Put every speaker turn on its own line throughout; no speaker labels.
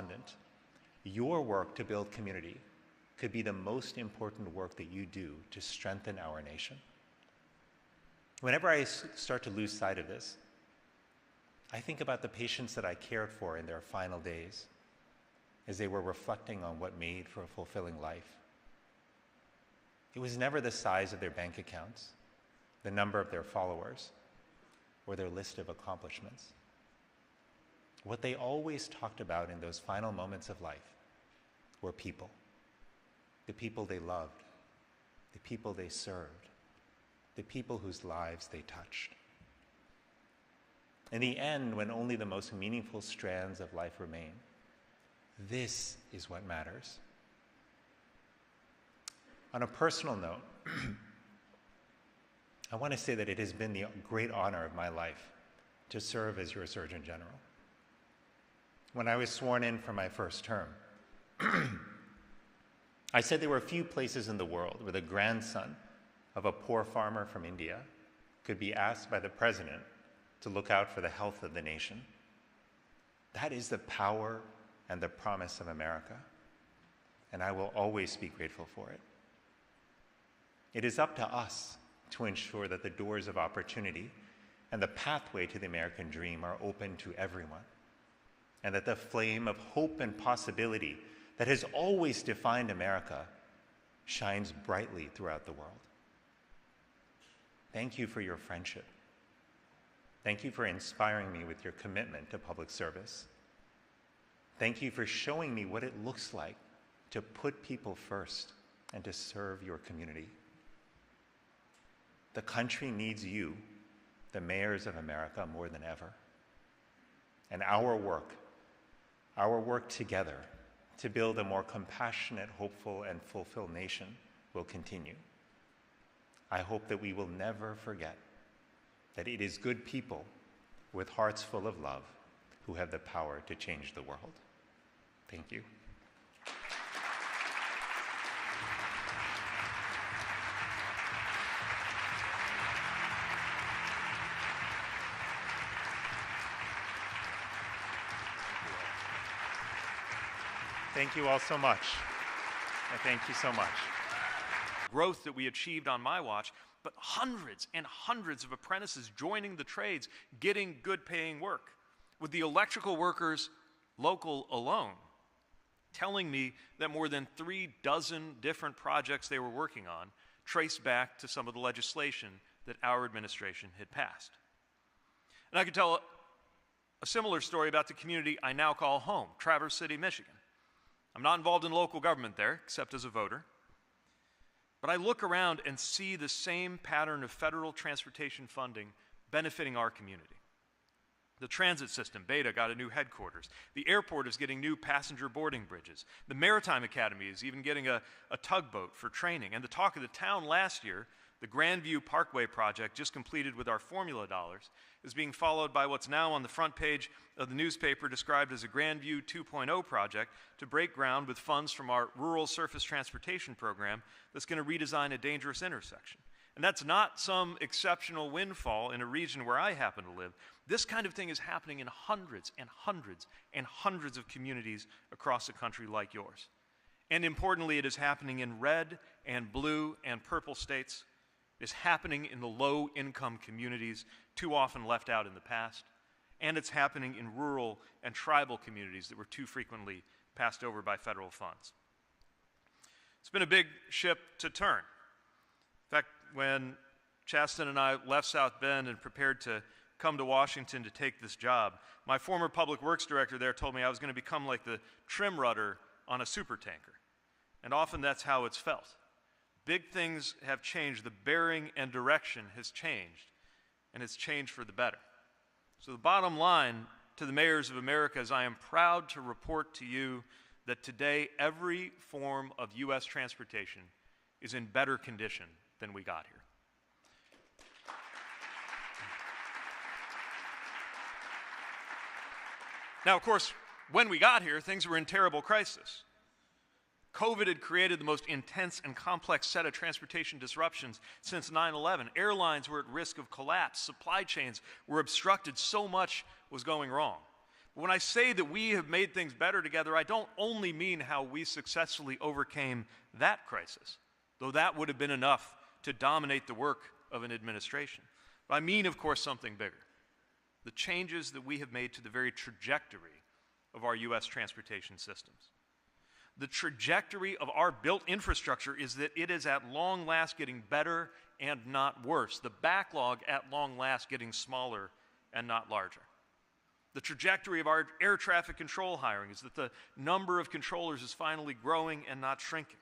respondent, your work to build community could be the most important work that you do to strengthen our nation. Whenever I start to lose sight of this, I think about the patients that I cared for in their final days as they were reflecting on what made for a fulfilling life. It was never the size of their bank accounts, the number of their followers, or their list of accomplishments. What they always talked about in those final moments of life were people, the people they loved, the people they served, the people whose lives they touched. In the end, when only the most meaningful strands of life remain, this is what matters. On a personal note, I want to say that it has been the great honor of my life to serve as your Surgeon General. When I was sworn in for my first term, I said there were few places in the world where the grandson of a poor farmer from India could be asked by the president to look out for the health of the nation. That is the power and the promise of America, and I will always be grateful for it. It is up to us to ensure that the doors of opportunity and the pathway to the American dream are open to everyone, and that the flame of hope and possibility that has always defined America shines brightly throughout the world. Thank you for your friendship. Thank you for inspiring me with your commitment to public service. Thank you for showing me what it looks like to put people first and to serve your community. The country needs you, the mayors of America, more than ever. And our work together to build a more compassionate, hopeful, and fulfilled nation will continue. I hope that we will never forget that it is good people with hearts full of love who have the power to change the world. Thank you. Thank you all so much. Thank you so much.
Growth that we achieved on my watch, but hundreds and hundreds of apprentices joining the trades, getting good paying work. With the electrical workers local alone telling me that more than 36 different projects they were working on traced back to some of the legislation that our administration had passed. And I could tell a similar story about the community I now call home, Traverse City, Michigan. I'm not involved in local government there, except as a voter. But I look around and see the same pattern of federal transportation funding benefiting our community. The transit system, Beta, got a new headquarters. The airport is getting new passenger boarding bridges. The Maritime Academy is even getting a tugboat for training. And the talk of the town last year, the Grandview Parkway project, just completed with our formula dollars, is being followed by what's now on the front page of the newspaper described as a Grandview 2.0 project to break ground with funds from our Rural Surface Transportation Program that's going to redesign a dangerous intersection. And that's not some exceptional windfall in a region where I happen to live. This kind of thing is happening in hundreds and hundreds and hundreds of communities across the country like yours. And importantly, it is happening in red and blue and purple states. It's happening in the low-income communities too often left out in the past. And it's happening in rural and tribal communities that were too frequently passed over by federal funds. It's been a big ship to turn. In fact, when Chasten and I left South Bend and prepared to come to Washington to take this job, my former public works director there told me I was going to become like the trim rudder on a supertanker. And often that's how it's felt. Big things have changed. The bearing and direction has changed, and it's changed for the better. So the bottom line to the mayors of America is I am proud to report to you that today every form of U.S. transportation is in better condition than we got here. Now, of course, when we got here, things were in terrible crisis. COVID had created the most intense and complex set of transportation disruptions since 9/11. Airlines were at risk of collapse. Supply chains were obstructed. So much was going wrong. When I say that we have made things better together, I don't only mean how we successfully overcame that crisis, though that would have been enough to dominate the work of an administration. But I mean, of course, something bigger. The changes that we have made to the very trajectory of our U.S. transportation systems. The trajectory of our built infrastructure is that it is at long last getting better and not worse. The backlog at long last getting smaller and not larger. The trajectory of our air traffic control hiring is that the number of controllers is finally growing and not shrinking.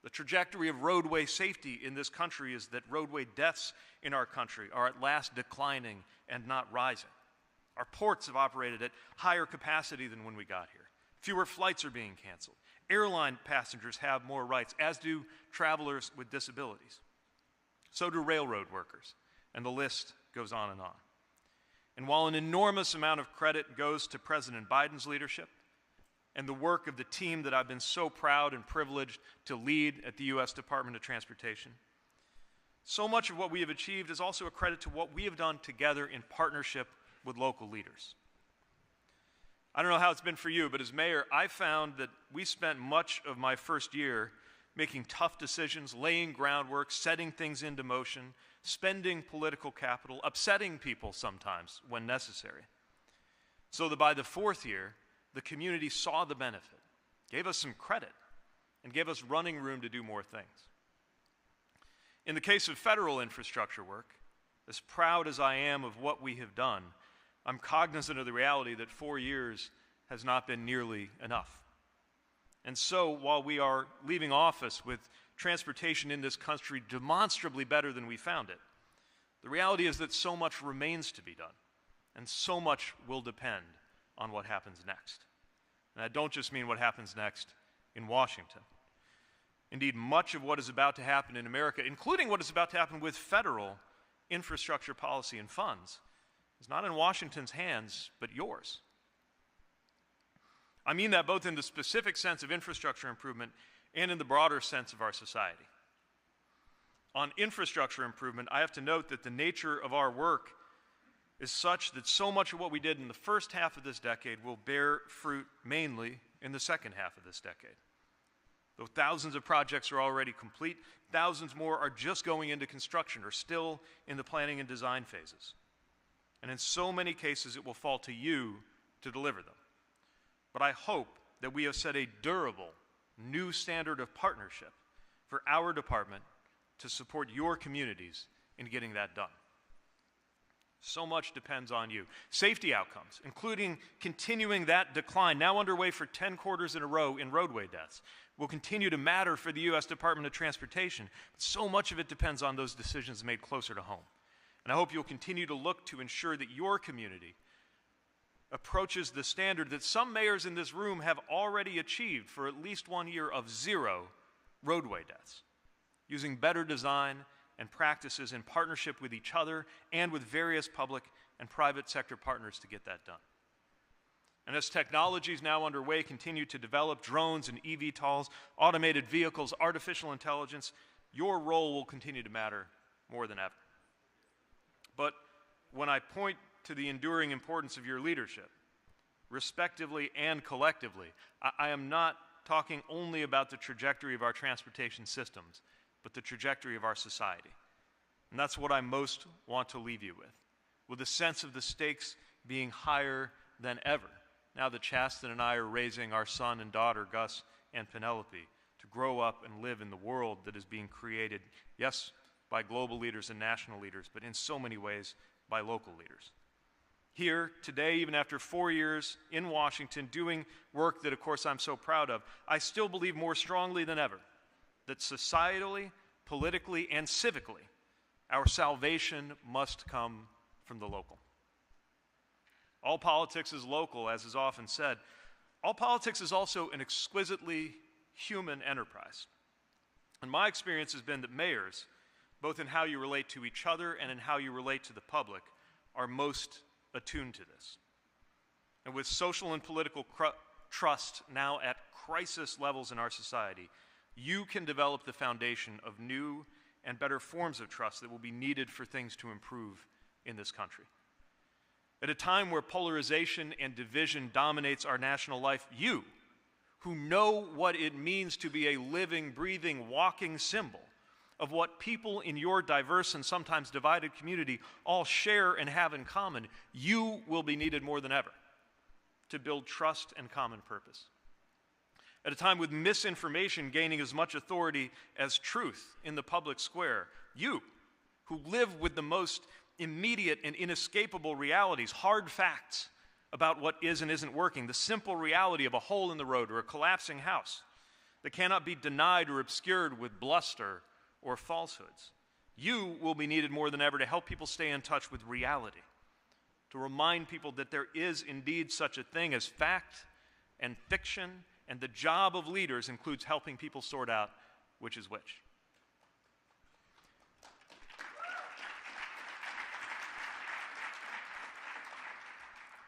The trajectory of roadway safety in this country is that roadway deaths in our country are at last declining and not rising. Our ports have operated at higher capacity than when we got here. Fewer flights are being canceled. Airline passengers have more rights, as do travelers with disabilities. So do railroad workers, and the list goes on and on. And while an enormous amount of credit goes to President Biden's leadership and the work of the team that I've been so proud and privileged to lead at the U.S. Department of Transportation, so much of what we have achieved is also a credit to what we have done together in partnership with local leaders. I don't know how it's been for you, but as mayor, I found that we spent much of my first year making tough decisions, laying groundwork, setting things into motion, spending political capital, upsetting people sometimes when necessary. So that by the fourth year, the community saw the benefit, gave us some credit, and gave us running room to do more things. In the case of federal infrastructure work, as proud as I am of what we have done, I'm cognizant of the reality that 4 years has not been nearly enough. And so, while we are leaving office with transportation in this country demonstrably better than we found it, the reality is that so much remains to be done, and so much will depend on what happens next. And I don't just mean what happens next in Washington. Indeed, much of what is about to happen in America, including what is about to happen with federal infrastructure policy and funds, is not in Washington's hands, but yours. I mean that both in the specific sense of infrastructure improvement and in the broader sense of our society. On infrastructure improvement, I have to note that the nature of our work is such that so much of what we did in the first half of this decade will bear fruit mainly in the second half of this decade. Though thousands of projects are already complete, thousands more are just going into construction or still in the planning and design phases. And in so many cases, it will fall to you to deliver them. But I hope that we have set a durable, new standard of partnership for our department to support your communities in getting that done. So much depends on you. Safety outcomes, including continuing that decline, now underway for 10 quarters in a row in roadway deaths, will continue to matter for the U.S. Department of Transportation. But so much of it depends on those decisions made closer to home. And I hope you'll continue to look to ensure that your community approaches the standard that some mayors in this room have already achieved for at least 1 year of 0 roadway deaths, using better design and practices in partnership with each other and with various public and private sector partners to get that done. And as technologies now underway continue to develop, drones and eVTOLs, automated vehicles, artificial intelligence, your role will continue to matter more than ever. But when I point to the enduring importance of your leadership, respectively and collectively, I am not talking only about the trajectory of our transportation systems, but the trajectory of our society. And that's what I most want to leave you with a sense of the stakes being higher than ever, now that Chasten and I are raising our son and daughter, Gus and Penelope, to grow up and live in the world that is being created, yes, by global leaders and national leaders, but in so many ways by local leaders. Here, today, even after 4 years in Washington, doing work that, of course, I'm so proud of, I still believe more strongly than ever that societally, politically, and civically, our salvation must come from the local. All politics is local, as is often said. All politics is also an exquisitely human enterprise. And my experience has been that mayors, both in how you relate to each other and in how you relate to the public, are most attuned to this. And with social and political trust now at crisis levels in our society, you can develop the foundation of new and better forms of trust that will be needed for things to improve in this country. At a time where polarization and division dominates our national life, you, who know what it means to be a living, breathing, walking symbol of what people in your diverse and sometimes divided community all share and have in common, you will be needed more than ever to build trust and common purpose. At a time with misinformation gaining as much authority as truth in the public square, you, who live with the most immediate and inescapable realities, hard facts about what is and isn't working, the simple reality of a hole in the road or a collapsing house that cannot be denied or obscured with bluster or falsehoods. You will be needed more than ever to help people stay in touch with reality, to remind people that there is indeed such a thing as fact and fiction, and the job of leaders includes helping people sort out which is which.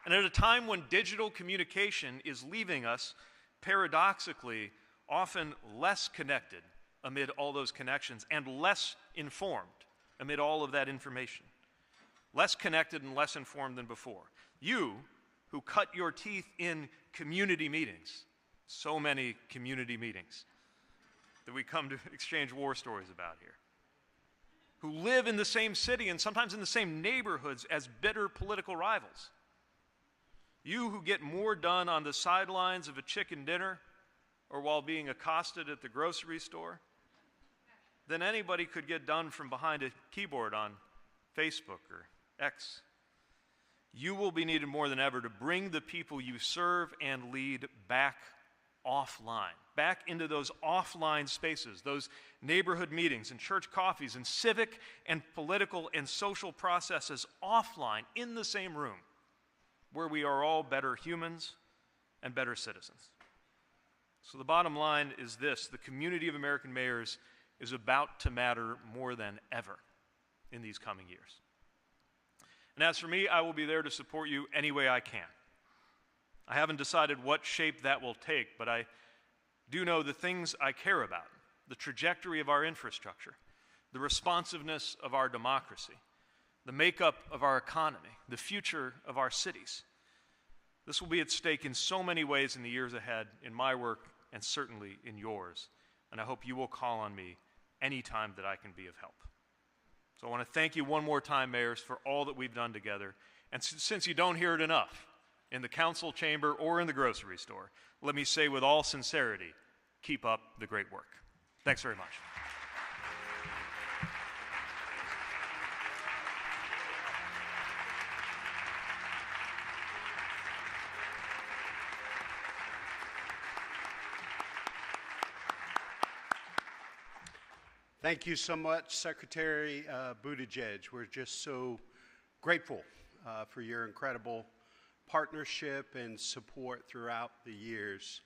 And at a time when digital communication is leaving us, paradoxically, often less connected amid all those connections and less informed amid all of that information. Less connected and less informed than before. You, who cut your teeth in community meetings, so many community meetings that we come to exchange war stories about here, who live in the same city and sometimes in the same neighborhoods as bitter political rivals. You who get more done on the sidelines of a chicken dinner or while being accosted at the grocery store than anybody could get done from behind a keyboard on Facebook or X. You will be needed more than ever to bring the people you serve and lead back offline, back into those offline spaces, those neighborhood meetings and church coffees and civic and political and social processes offline in the same room, where we are all better humans and better citizens. So the bottom line is this: the community of American mayors is about to matter more than ever in these coming years. And as for me, I will be there to support you any way I can. I haven't decided what shape that will take, but I do know the things I care about: the trajectory of our infrastructure, the responsiveness of our democracy, the makeup of our economy, the future of our cities. This will be at stake in so many ways in the years ahead, in my work and certainly in yours. And I hope you will call on me anytime that I can be of help. So I want to thank you one more time, mayors, for all that we've done together. And since you don't hear it enough in the council chamber or in the grocery store, let me say with all sincerity, keep up the great work. Thanks very much.
Thank you so much, Secretary Buttigieg. We're just so grateful for your incredible partnership and support throughout the years.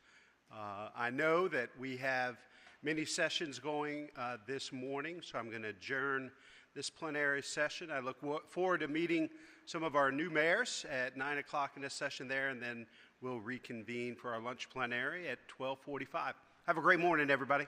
I know that we have many sessions going this morning, so I'm going to adjourn this plenary session. I look forward to meeting some of our new mayors at 9 o'clock in this session there, and then we'll reconvene for our lunch plenary at 12:45. Have a great morning, everybody.